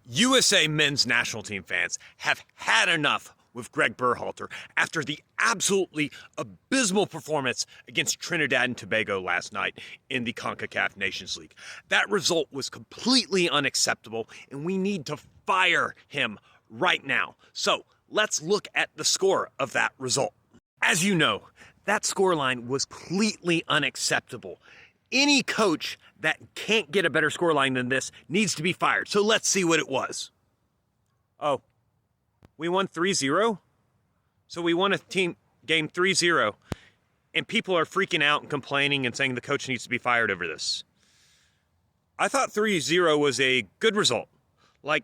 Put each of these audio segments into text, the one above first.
USA men's national team fans have had enough with Gregg Berhalter after the absolutely abysmal performance against Trinidad and Tobago last night in the CONCACAF Nations League. That result was completely unacceptable, and we need to fire him right now. So let's look at the score of that result. As you know, that scoreline was completely unacceptable. Any coach that can't get a better scoreline than this needs to be fired. So let's see what it was. Oh, we won 3-0? So we won a team game 3-0, and people are freaking out and complaining and saying the coach needs to be fired over this. I thought 3-0 was a good result. I'm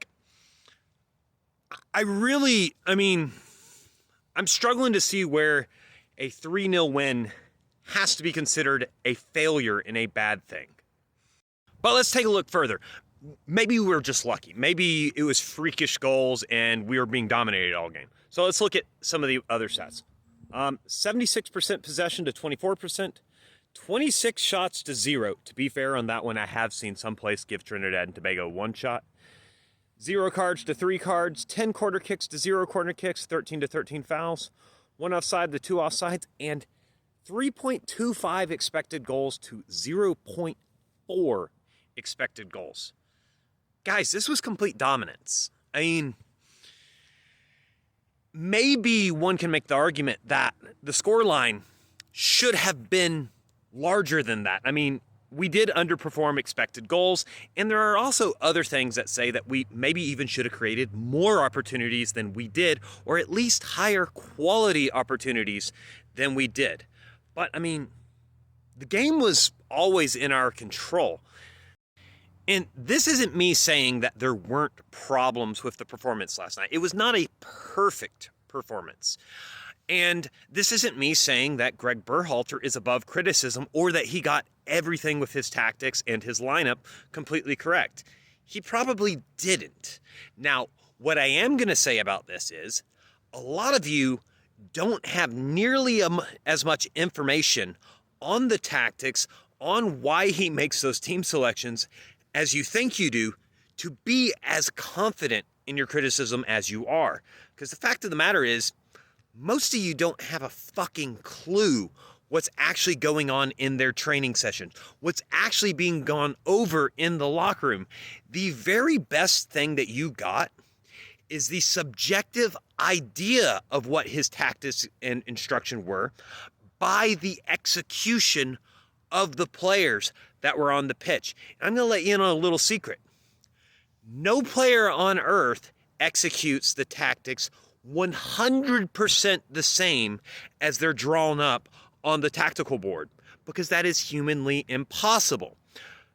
struggling to see where a 3-0 win has to be considered a failure and a bad thing. But let's take a look further. Maybe we were just lucky. Maybe it was freakish goals and we were being dominated all game. So let's look at some of the other stats. 76% possession to 24%, 26 shots to 0. To be fair on that one, I have seen some place give Trinidad and Tobago 1 shot. 0 cards to 3 cards, 10 corner kicks to 0 corner kicks, 13 to 13 fouls, 1 offside to 2 offsides, and 3.25 expected goals to 0.4 expected goals. Guys, this was complete dominance. I mean, maybe one can make the argument that the scoreline should have been larger than that. I mean, we did underperform expected goals, and there are also other things that say that we maybe even should have created more opportunities than we did, or at least higher quality opportunities than we did. But, I mean, the game was always in our control. And this isn't me saying that there weren't problems with the performance last night. It was not a perfect performance. And this isn't me saying that Gregg Berhalter is above criticism or that he got everything with his tactics and his lineup completely correct. He probably didn't. Now, what I am going to say about this is a lot of you don't have nearly as much information on the tactics, on why he makes those team selections as you think you do, to be as confident in your criticism as you are. Because the fact of the matter is, most of you don't have a fucking clue what's actually going on in their training sessions, what's actually being gone over in the locker room. The very best thing that you got is the subjective idea of what his tactics and instruction were by the execution of the players that were on the pitch. I'm going to let you in on a little secret. No player on earth executes the tactics 100% the same as they're drawn up on the tactical board, because that is humanly impossible.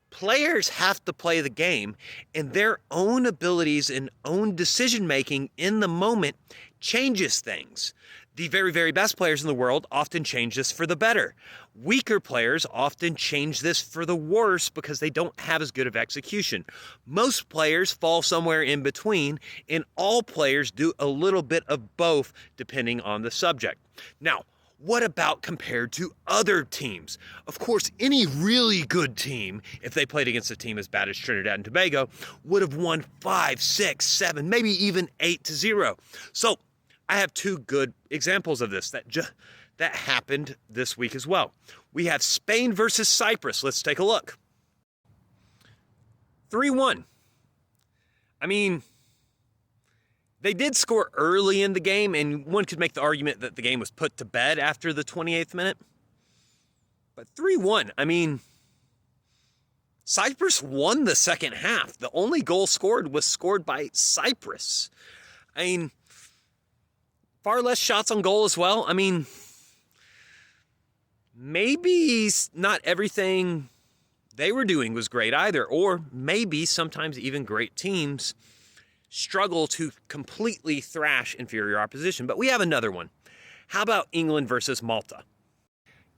Players have to play the game, and their own abilities and own decision-making in the moment changes things. The very, very best players in the world often change this for the better. Weaker players often change this for the worse because they don't have as good of execution. Most players fall somewhere in between, and all players do a little bit of both depending on the subject. Now, what about compared to other teams? Of course, any really good team, if they played against a team as bad as Trinidad and Tobago, would have won 5, 6, 7, maybe even 8-0. So I have 2 good examples of this that happened this week as well. We have Spain versus Cyprus. Let's take a look. 3-1. I mean, they did score early in the game, and one could make the argument that the game was put to bed after the 28th minute. But 3-1, I mean, Cyprus won the second half. The only goal scored was scored by Cyprus. I mean, far less shots on goal as well. I mean, maybe not everything they were doing was great either, or maybe sometimes even great teams struggle to completely thrash inferior opposition. But we have another one. How about England versus Malta?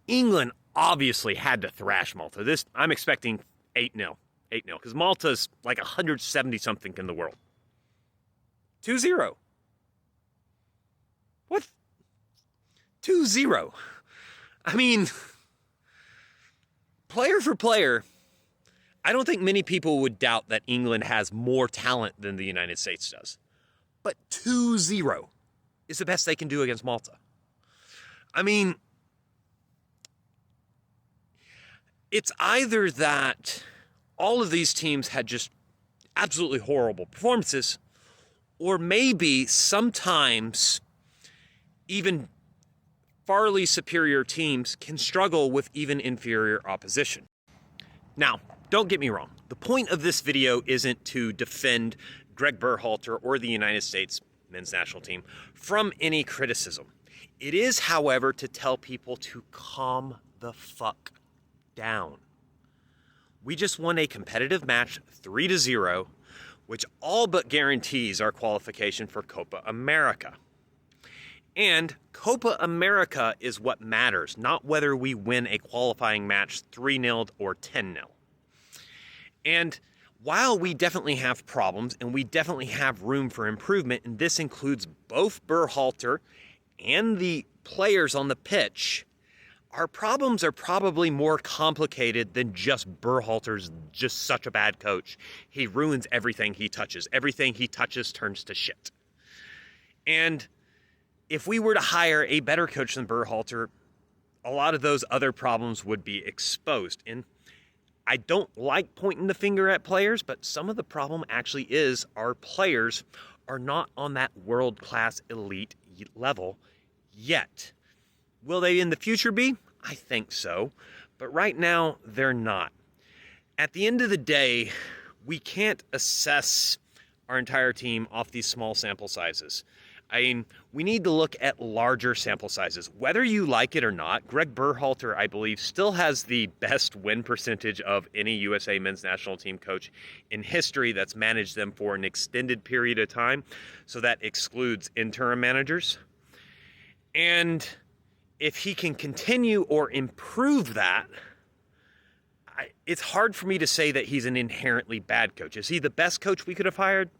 England obviously had to thrash Malta. I'm expecting 8-0. 8-0, because Malta's like 170-something in the world. 2-0. What? 2-0. I mean, player for player, I don't think many people would doubt that England has more talent than the United States does. But 2-0 is the best they can do against Malta. I mean, it's either that all of these teams had just absolutely horrible performances, or maybe sometimes even farly superior teams can struggle with even inferior opposition. Now, don't get me wrong. The point of this video isn't to defend Gregg Berhalter or the United States men's national team from any criticism. It is, however, to tell people to calm the fuck down. We just won a competitive match 3-0, which all but guarantees our qualification for Copa America. And Copa America is what matters, not whether we win a qualifying match 3-0 or 10-0. And while we definitely have problems and we definitely have room for improvement, and this includes both Berhalter and the players on the pitch, our problems are probably more complicated than just Berhalter's just such a bad coach. He ruins everything he touches. Everything he touches turns to shit. And if we were to hire a better coach than Berhalter, a lot of those other problems would be exposed. And I don't like pointing the finger at players, but some of the problem actually is our players are not on that world-class elite level yet. Will they in the future be? I think so. But right now, they're not. At the end of the day, we can't assess our entire team off these small sample sizes. I mean, we need to look at larger sample sizes. Whether you like it or not, Gregg Berhalter, I believe, still has the best win percentage of any USA men's national team coach in history that's managed them for an extended period of time. So that excludes interim managers. And if he can continue or improve that, it's hard for me to say that he's an inherently bad coach. Is he the best coach we could have hired?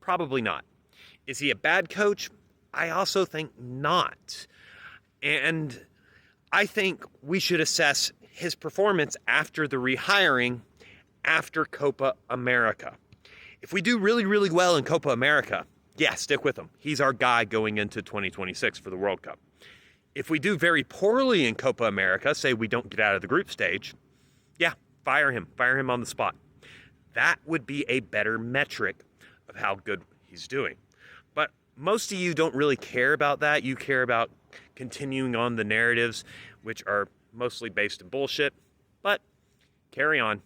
Probably not. Is he a bad coach? I also think not. And I think we should assess his performance after the rehiring after Copa America. If we do really, really well in Copa America, yeah, stick with him. He's our guy going into 2026 for the World Cup. If we do very poorly in Copa America, say we don't get out of the group stage, yeah, fire him on the spot. That would be a better metric of how good he's doing. But most of you don't really care about that. You care about continuing on the narratives, which are mostly based in bullshit. But carry on.